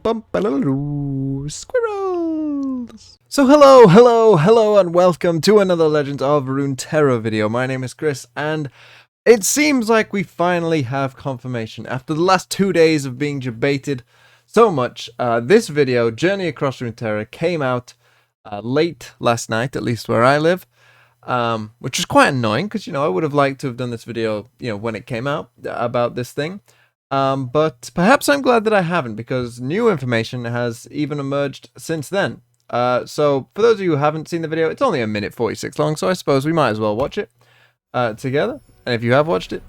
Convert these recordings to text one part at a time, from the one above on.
Squirrels! So hello, and welcome to another Legends of Runeterra video. My name is Chris, and it seems like we finally have confirmation. After the last 2 days of being debated so much, this video, Journey Across Runeterra, came out late last night, at least where I live. Which is quite annoying, because, I would have liked to have done this video, when it came out, about this thing. But perhaps I'm glad that I haven't, because new information has even emerged since then. So for those of you who haven't seen the video, it's only 1:46 long, so I suppose we might as well watch it together. And if you have watched it,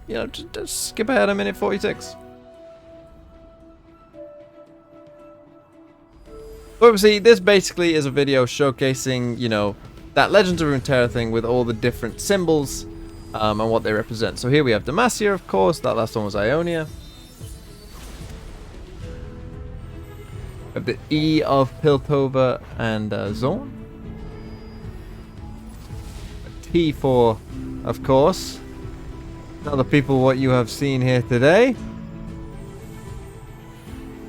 just skip ahead 1:46. So obviously, this basically is a video showcasing, that Legends of Runeterra thing with all the different symbols and what they represent. So here we have Demacia, of course. That last one was Ionia. We have the E of Piltover and Zorn. T for, of course, other people what you have seen here today.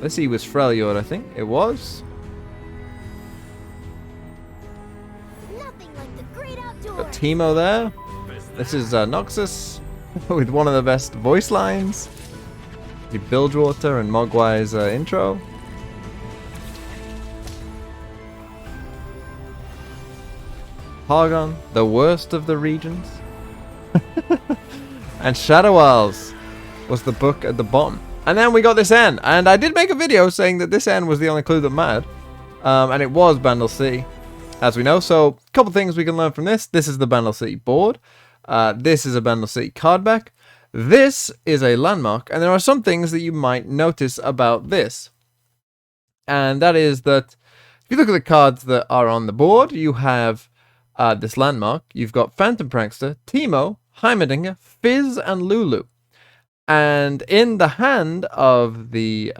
This E was Freljord, I think it was. Got Teemo there. This is Noxus with one of the best voice lines. The Bilgewater and Mogwai's intro. Hargon, the worst of the regions. And Shadow Isles was the book at the bottom. And then we got this N. And I did make a video saying that this N was the only clue that mattered. And it was Bandle City, as we know. So, a couple things we can learn from this. This is the Bandle City board. This is a Bandle City cardback. This is a landmark. And there are some things that you might notice about this. And that is that if you look at the cards that are on the board, you have this landmark. You've got Phantom Prankster, Teemo, Heimerdinger, Fizz, and Lulu. And in the hand of the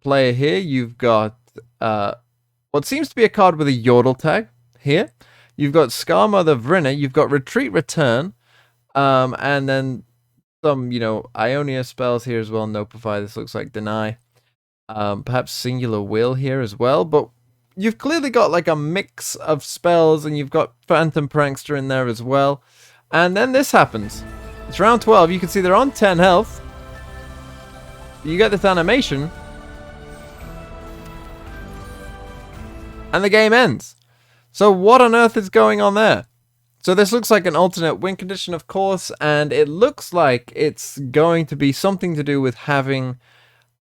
player here, you've got what seems to be a card with a Yordle tag here. You've got Scarmother Vrina, you've got Retreat Return, and then some, Ionia spells here as well. Notify, this looks like Deny. Perhaps Singular Will here as well, but you've clearly got like a mix of spells, and you've got Phantom Prankster in there as well. And then this happens. It's round 12. You can see they're on 10 health. You get this animation. And the game ends. So what on earth is going on there? So this looks like an alternate win condition, of course. And it looks like it's going to be something to do with having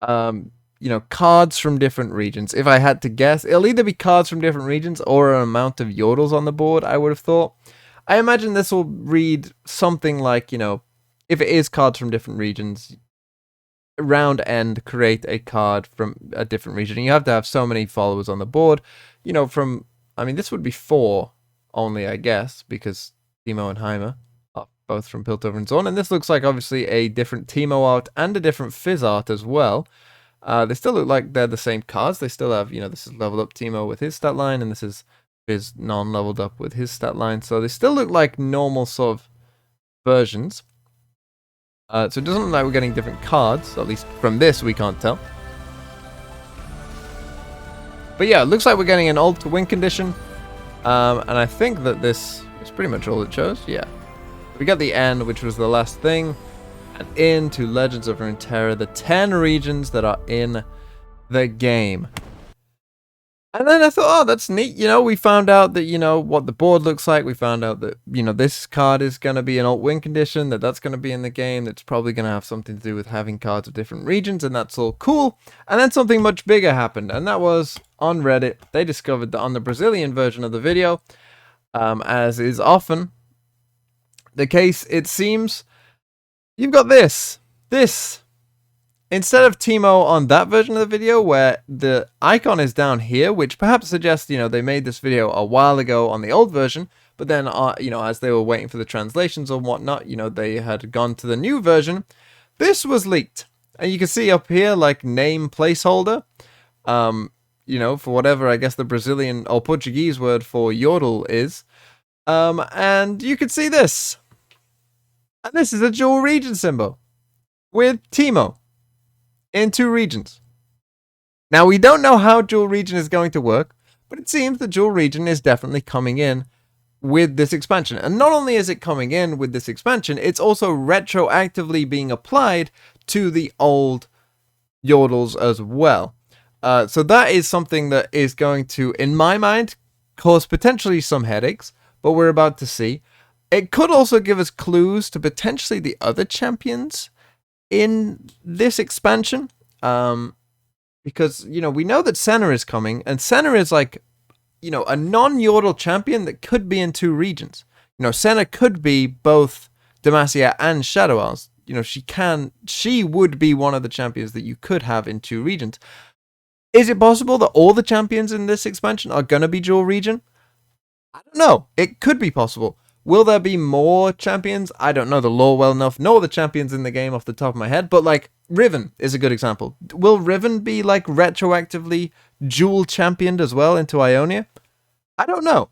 cards from different regions. If I had to guess, it'll either be cards from different regions or an amount of Yordles on the board, I would have thought. I imagine this will read something like, if it is cards from different regions, round end, create a card from a different region. You have to have so many followers on the board, this would be 4 only, I guess, because Teemo and Heimer are both from Piltover and Zorn. And this looks like, obviously, a different Teemo art and a different Fizz art as well. They still look like they're the same cards. They still have, this is leveled up Teemo with his stat line, and this is Fizz non-leveled up with his stat line. So they still look like normal sort of versions. So it doesn't look like we're getting different cards. At least from this, we can't tell. But yeah, it looks like we're getting an ult to win condition. And I think that this is pretty much all it shows. Yeah. We got the N, which was the last thing. And into Legends of Runeterra, the 10 regions that are in the game. And then I thought, oh, that's neat. We found out that, what the board looks like. We found out that, this card is going to be an alt win condition, that's going to be in the game. That's probably going to have something to do with having cards of different regions, and that's all cool. And then something much bigger happened, and that was on Reddit. They discovered that on the Brazilian version of the video, as is often the case, it seems, you've got this. Instead of Teemo on that version of the video, where the icon is down here, which perhaps suggests, they made this video a while ago on the old version, but then, as they were waiting for the translations or whatnot, they had gone to the new version. This was leaked. And you can see up here, like, name placeholder, for whatever, I guess, the Brazilian or Portuguese word for Yordle is. And you can see this. And this is a dual region symbol with Teemo in 2 regions. Now, we don't know how dual region is going to work, but it seems the dual region is definitely coming in with this expansion. And not only is it coming in with this expansion, it's also retroactively being applied to the old yordles as well. So that is something that is going to, in my mind, cause potentially some headaches, but we're about to see. It could also give us clues to potentially the other champions in this expansion. Because, we know that Senna is coming, and Senna is like, a non-Yordle champion that could be in 2 regions. Senna could be both Demacia and Shadow Isles. She would be one of the champions that you could have in 2 regions. Is it possible that all the champions in this expansion are going to be dual region? I don't know. It could be possible. Will there be more champions? I don't know the lore well enough, nor the champions in the game off the top of my head, but like Riven is a good example. Will Riven be like retroactively dual championed as well into Ionia? I don't know.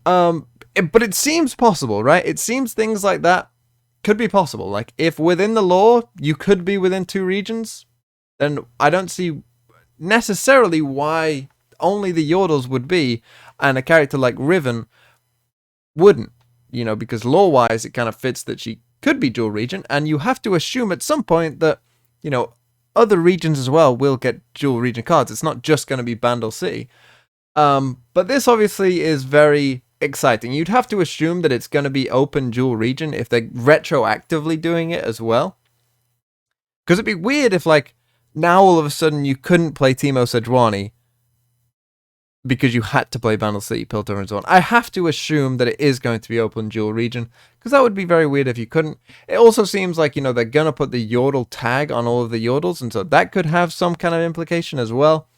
But it seems possible, right? It seems things like that could be possible. Like if within the lore you could be within 2 regions, then I don't see necessarily why only the Yordles would be, and a character like Riven wouldn't. Because lore-wise, it kind of fits that she could be dual region, and you have to assume at some point that, other regions as well will get dual region cards. It's not just going to be Bandle City. But this obviously is very exciting. You'd have to assume that it's going to be open dual region if they're retroactively doing it as well. Because it'd be weird if, like, now all of a sudden you couldn't play Teemo Sejuani because you had to play Bandle City, Piltover, and so on. I have to assume that it is going to be open dual region, because that would be very weird if you couldn't. It also seems like, they're going to put the Yordle tag on all of the Yordles, and so that could have some kind of implication as well.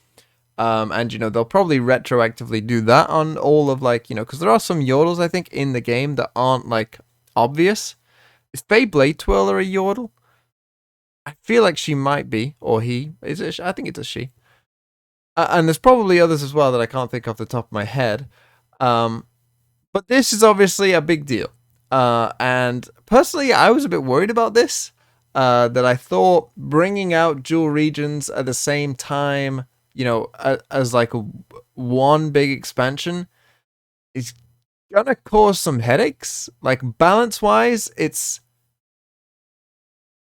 And, they'll probably retroactively do that on all of, like, because there are some Yordles, I think, in the game that aren't, like, obvious. Is Faye Blade Twirler a Yordle? I feel like she might be, or he. Is it? I think it's a she. And there's probably others as well that I can't think off the top of my head. But this is obviously a big deal. And personally, I was a bit worried about this. That I thought bringing out dual regions at the same time, as like one big expansion is gonna cause some headaches. Like balance-wise, it's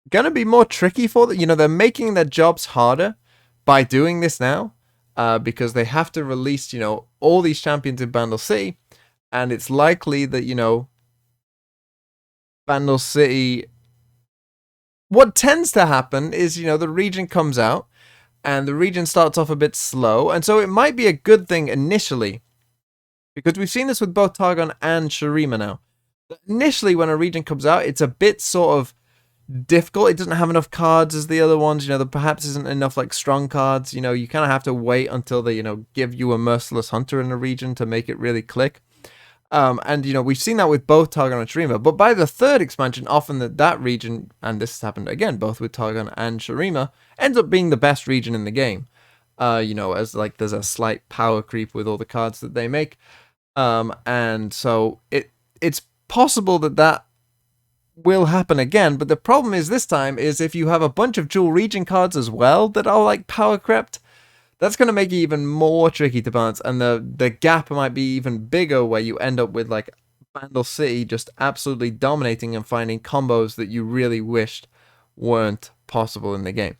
gonna be more tricky for them. They're making their jobs harder by doing this now. Because they have to release, all these champions in Bandle City, and it's likely that, Bandle City, what tends to happen is, the region comes out, and the region starts off a bit slow, and so it might be a good thing initially, because we've seen this with both Targon and Shurima now. Initially, when a region comes out, it's a bit sort of difficult. It doesn't have enough cards as the other ones. There perhaps isn't enough like strong cards. You kind of have to wait until they give you a Merciless Hunter in a region to make it really click. And we've seen that with both Targon and Shurima. But by the 3rd expansion, often that region, and this has happened again both with Targon and Shurima, ends up being the best region in the game. As like there's a slight power creep with all the cards that they make. And so it's possible that will happen again, but the problem is this time is if you have a bunch of dual region cards as well that are like power crept, that's going to make it even more tricky to balance, and the gap might be even bigger where you end up with like Bandle City just absolutely dominating and finding combos that you really wished weren't possible in the game.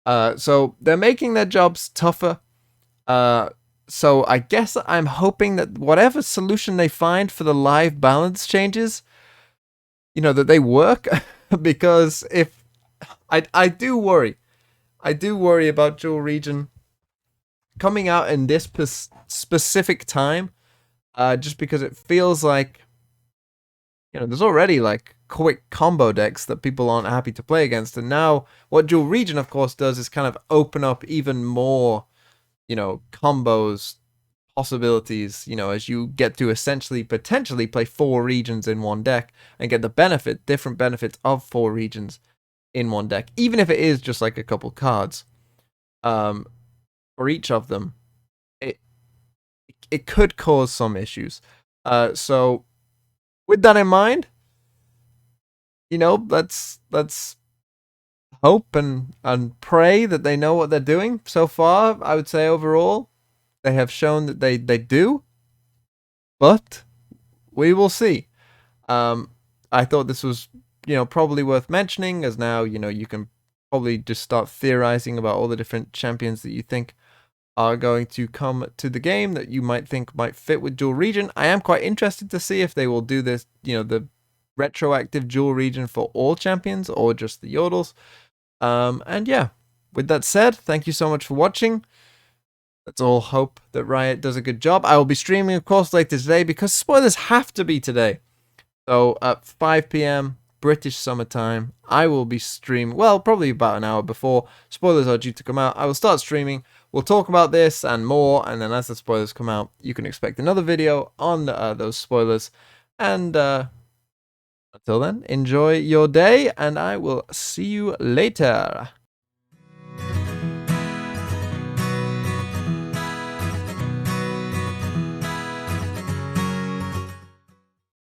So they're making their jobs tougher. So I guess I'm hoping that whatever solution they find for the live balance changes, that they work, because if I do worry about dual region coming out in this specific time, just because it feels like, there's already like quick combo decks that people aren't happy to play against, and now what dual region of course does is kind of open up even more, combos, possibilities, as you get to essentially potentially play 4 regions in one deck and get the different benefits of 4 regions in one deck, even if it is just like a couple cards for each of them. It could cause some issues. So with that in mind, let's hope and pray that they know what they're doing. So far, I would say overall, they have shown that they do, but we will see. I thought this was, probably worth mentioning, as now, you can probably just start theorizing about all the different champions that you think are going to come to the game that you might think might fit with dual region. I am quite interested to see if they will do this, the retroactive dual region for all champions or just the Yodels. And yeah, with that said, thank you so much for watching. Let's all hope that Riot does a good job. I will be streaming, of course, later today because spoilers have to be today. So at 5 p.m. British summertime, I will be streaming, well, probably about an hour before spoilers are due to come out. I will start streaming. We'll talk about this and more, and then as the spoilers come out, you can expect another video on those spoilers. And until then, enjoy your day, and I will see you later.